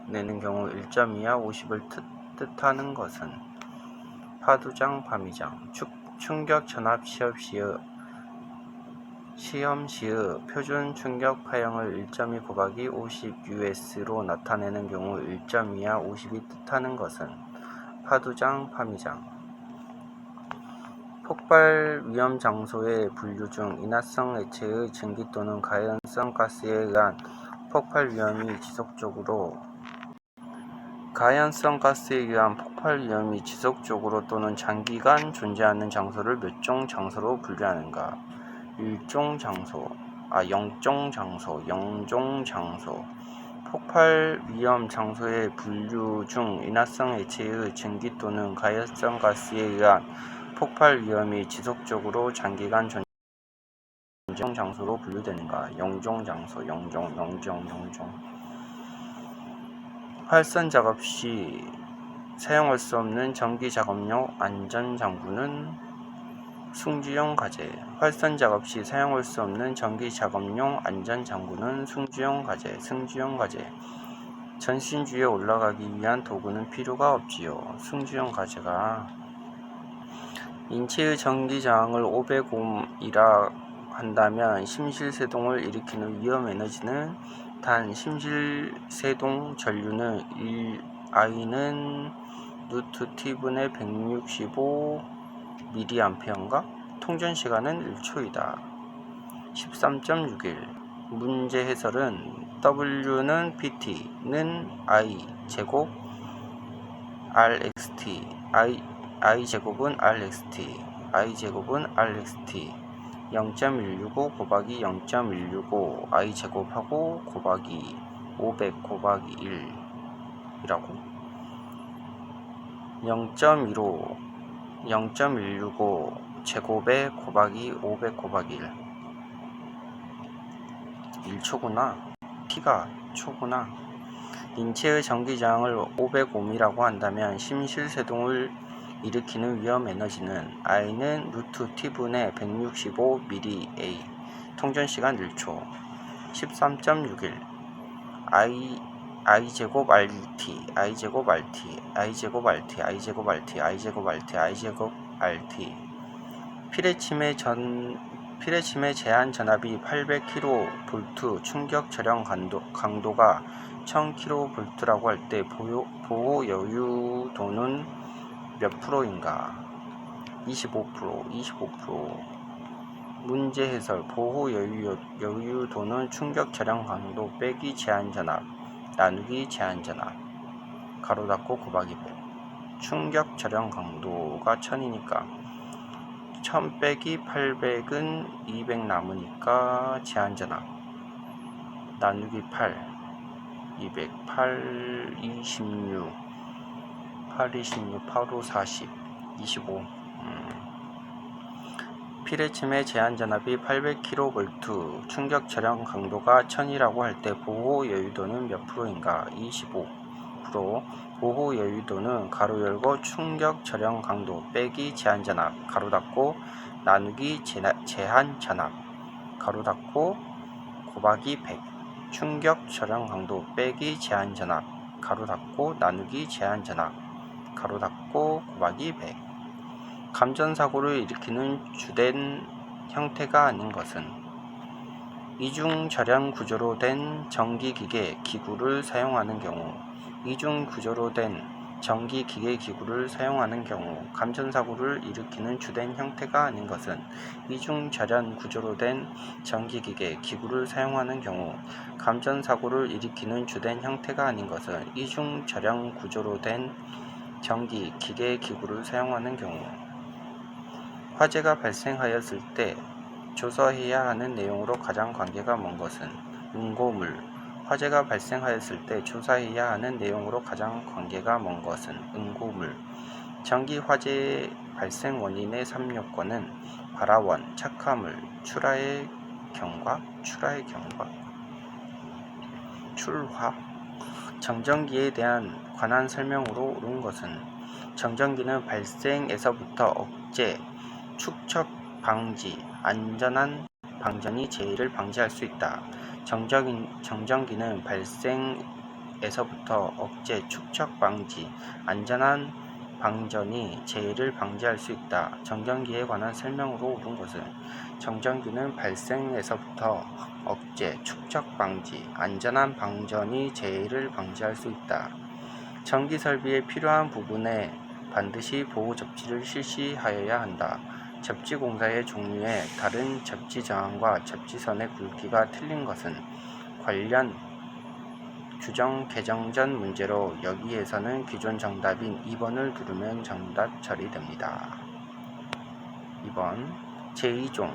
내는 경우 1.2와 50을 뜻하는 것은 파두장, 파미장, 충격 전압 시험 시의 표준 충격 파형을 1.2 곱하기 50 US로 나타내는 경우 1.2와 50이 뜻하는 것은 파두장, 파미장. 폭발 위험 장소의 분류 중 인화성 액체의 증기 또는 가연성 가스에 의한 폭발 위험이 지속적으로 또는 장기간 존재하는 장소를 몇 종 장소로 분류하는가? 영종 장소. 폭발 위험 장소의 분류 중 인화성 액체의 증기 또는 가연성 가스에 의한 폭발 위험이 지속적으로 장기간 존재하는 장소로 분류되는가? 영종 장소. 활선 작업 시 사용할 수 없는 전기 작업용 안전 장구는 승주용 가제. 활선 작업 시 사용할 수 없는 전기 작업용 안전 장구는 승주용 가제. 전신주에 올라가기 위한 도구는 필요가 없지요. 승주용 가제가 인체의 전기 저항을 500옴이라 한다면 심실세동을 일으키는 위험 에너지는 단 심실세동 전류는 I는 루트 T분의 165 mA인가? 통전 시간은 1초이다. 13.61 문제 해설은 W는 PT는 I 제곱 RXT I 제곱은 RXT 0.165 곱하기 0.165 I 제곱하고 곱하기 500 곱하기 1이라고 0.165 제곱에 곱하기 500 곱하기 1초구나. T가 초구나. 인체의 전기저항을 500옴이라고 한다면 심실세동을 일으키는 위험 에너지는 I는 루트 T분의 165 mA 통전시간 1초 13.61 I제곱 RT 필의 제한 전압이 800kV 충격 저령 강도가 1000kV라고 할 때 보호 여유도는 몇 프로인가? 25%. 문제 해설. 보호 여유도는 충격 저령 강도 빼기 제한 전압 나누기 제한 전압 가로 닫고 곱하기 100. 충격 저령 강도가 1000이니까 1000 빼기 800은 200 남으니까 제한 전압 나누기 8 200 8 26 8 5 40 25 필의침의 제한 전압이 800kV 충격 저령 강도가 1000이라고 할 때 보호 여유도는 몇 프로인가? 25%. 보호 여유도는 가로 열고 충격 저령 강도 빼기 제한 전압 가로 닫고 나누기 제한 전압 가로 닫고 곱하기 100 충격 저령 강도 빼기 제한 전압 가로 닫고 나누기 제한 전압 가로 닫고 곱하기 100 감전사고를 일으키는 주된 형태가 아닌 것은 이중 절연 구조로 된 전기기계 기구를 사용하는 경우 감전사고를 일으키는 주된 형태가 아닌 것은 이중 절연 구조로 된 전기기계 기구를 사용하는 경우 감전사고를 일으키는 주된 형태가 아닌 것은 이중 절연 구조로 된 전기기계 기구를 사용하는 경우 화재가 발생하였을 때 조사해야 하는 내용으로 가장 관계가 먼 것은 응고물. 화재가 발생하였을 때 조사해야 하는 내용으로 가장 관계가 먼 것은 응고물. 전기 화재 발생 원인의 3요건은 발화원, 착화물, 출하의 경과. 정전기에 대한 관한 설명으로 옳은 것은 정전기는 발생에서부터 억제, 축적, 방지, 안전한 방전이 재해를 방지할 수 있다. 정전기는 발생 설비에서부터 억제, 축척 방지, 안전한 방전이 재해를 방지할 수 있다. 정전기에 관한 설명으로 옳은 것은 정전기는 발생에서부터 억제, 축척 방지, 안전한 방전이 재해를 방지할 수 있다. 전기 설비에 필요한 부분에 반드시 보호 접지를 실시하여야 한다. 접지 공사의 종류에 다른 접지 저항과 접지선의 굵기가 틀린 것은 관련 규정 개정 전 문제로 여기에서는 기존 정답인 2번을 누르면 정답 처리됩니다. 2번 제2종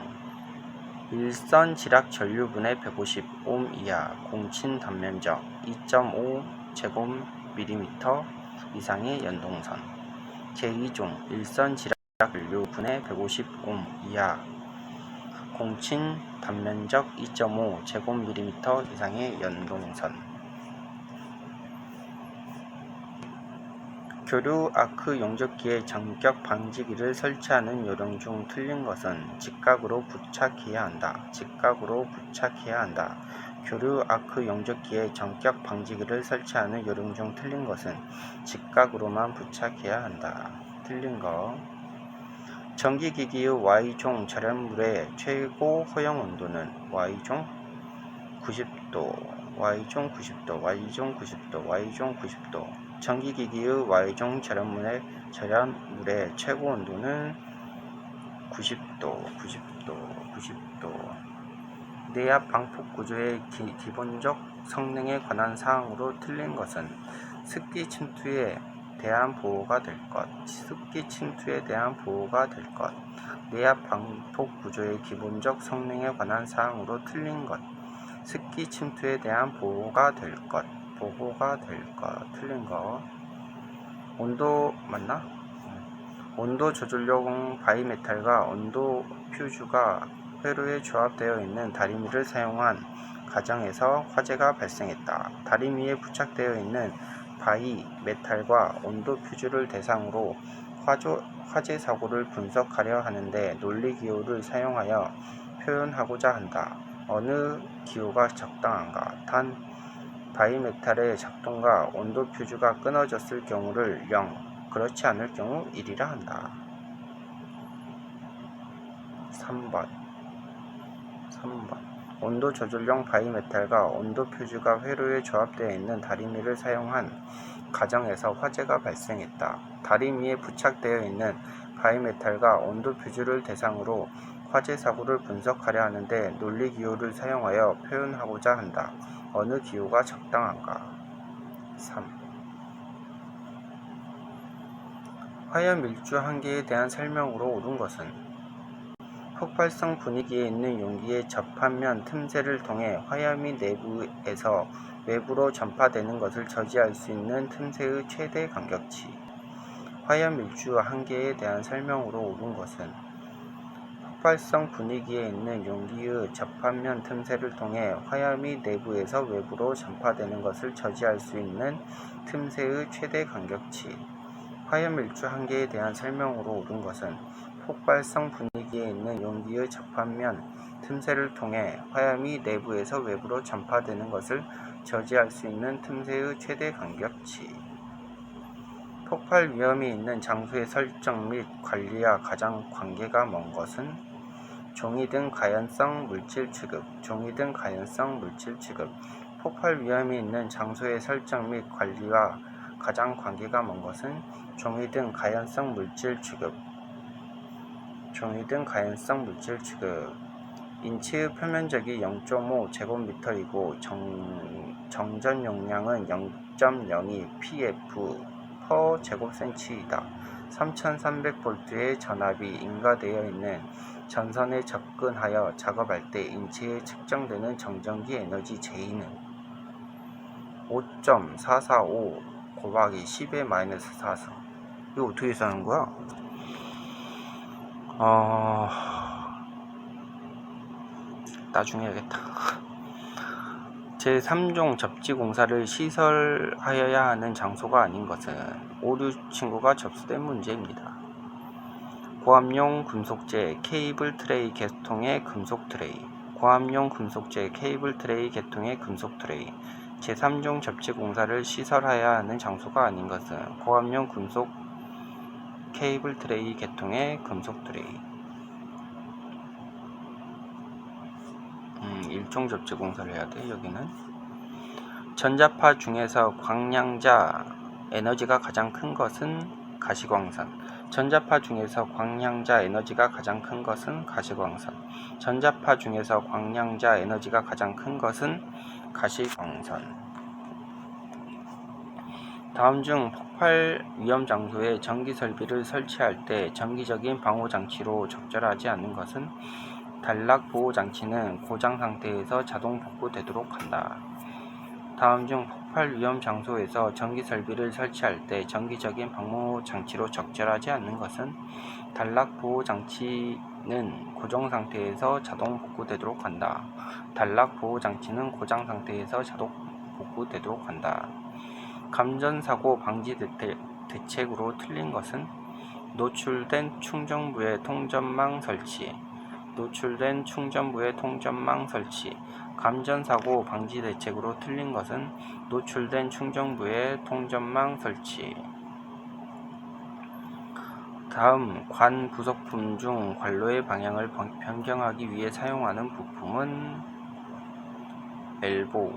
일선 지락 전류분의 150옴 이하 공친 단면적 2.5 제곱밀리미터 이상의 연동선 제2종 일선 지락 전류분의 150옴 이하 공친 단면적 2.5 제곱밀리미터 이상의 연동선 교류 아크 용접기에 전격 방지기를 설치하는 요령 중 틀린 것은 직각으로 부착해야 한다. 직각으로 부착해야 한다. 교류 아크 용접기에 전격 방지기를 설치하는 요령 중 틀린 것은 직각으로만 부착해야 한다. 틀린 거. 전기기기의 Y종 절연물의 최고 허용 온도는 Y종 90도, Y종 90도, Y종 90도, Y종 90도. 전기기기의 Y종 절연물의 최고 온도는 90도, 90도, 90도. 내압 방폭 구조의 기본적 성능에 관한 사항으로 틀린 것은 습기 침투에 대한 보호가 될 것, 습기 침투에 대한 보호가 될 것. 내압 방폭 구조의 기본적 성능에 관한 사항으로 틀린 것, 습기 침투에 대한 보호가 될 것, 보호가 될 것. 틀린 거. 온도 맞나? 온도 조절용 바이메탈과 온도 퓨즈가 회로에 조합되어 있는 다리미를 사용한 가정에서 화재가 발생했다. 다리미에 부착되어 있는 바이메탈과 온도 퓨즈를 대상으로 화재 사고를 분석하려 하는데 논리기호를 사용하여 표현하고자 한다. 어느 기호가 적당한가? 단 바이메탈의 작동과 온도 퓨즈가 끊어졌을 경우를 0, 그렇지 않을 경우 1이라 한다. 3번 온도 조절용 바이메탈과 온도 퓨즈가 회로에 조합되어 있는 다리미를 사용한 가정에서 화재가 발생했다. 다리미에 부착되어 있는 바이메탈과 온도 퓨즈를 대상으로 화재 사고를 분석하려 하는데 논리기호를 사용하여 표현하고자 한다. 어느 기호가 적당한가? 3. 화염일주 한계에 대한 설명으로 옳은 것은 폭발성 분위기에 있는 용기의 접합면 틈새를 통해 화염이 내부에서 외부로 전파되는 것을 저지할 수 있는 틈새의 최대 간격치. 화염일주 한계에 대한 설명으로 옳은 것은 폭발성 분위기에 있는 용기의 접합면 틈새를 통해 화염이 내부에서 외부로 전파되는 것을 저지할 수 있는 틈새의 최대 간격치. 화염일주 한계에 대한 설명으로 옳은 것은 폭발성 분위기에 있는 용기의 접합면 틈새를 통해 화염이 내부에서 외부로 전파되는 것을 저지할 수 있는 틈새의 최대 간격치. 폭발 위험이 있는 장소의 설정 및 관리와 가장 관계가 먼 것은 종이 등 가연성 물질 취급. 종이 등 가연성 물질 취급. 폭발 위험이 있는 장소의 설정 및 관리와 가장 관계가 먼 것은 종이 등 가연성 물질 취급. 종이 등 가연성 물질 취급. 인체의 표면적이 0.5 제곱미터이고 정전 용량은 0.02 pf per 제곱센치이다. 3300V의 전압이 인가되어 있는 전선에 접근하여 작업할 때 인체에 측정되는 정전기 에너지 J는 5.445 곱하기 10의 마이너스 4승. 이거 어떻게 쓰는 거야? 나중에 해야겠다. 제3종 접지공사를 시설하여야 하는 장소가 아닌 것은 오류 친구가 접수된 문제입니다. 고압용 금속재 케이블 트레이 계통의 금속 트레이. 고압용 금속재 케이블 트레이 계통의 금속 트레이. 제3종 접지 공사를 시설하여야 하는 장소가 아닌 것은 고압용 금속 케이블 트레이 계통의 금속 트레이. 1종 접지 공사를 해야 돼. 여기는 전자파 중에서 광량자 에너지가 가장 큰 것은 가시광선. 전자파 중에서 광량자 에너지가 가장 큰 것은 가시광선. 전자파 중에서 광량자 에너지가 가장 큰 것은 가시광선. 다음 중 폭발 위험 장소에 전기 설비를 설치할 때 정기적인 방호 장치로 적절하지 않는 것은 단락 보호 장치는 고장 상태에서 자동 복구되도록 한다. 다음 중 폭발 위험 장소에서 전기 설비를 설치할 때 정기적인 방호 장치로 적절하지 않는 것은 단락 보호 장치는 고정 상태에서 자동 복구되도록 한다. 단락 보호 장치는 고장 상태에서 자동 복구되도록 한다. 감전사고 방지 대책으로 틀린 것은 노출된 충전부의 통전망 설치. 노출된 충전부의 통전망 설치. 감전사고 방지 대책으로 틀린 것은 노출된 충전부의 통전망 설치. 다음 관 부속품 중 관로의 방향을 변경하기 위해 사용하는 부품은 엘보.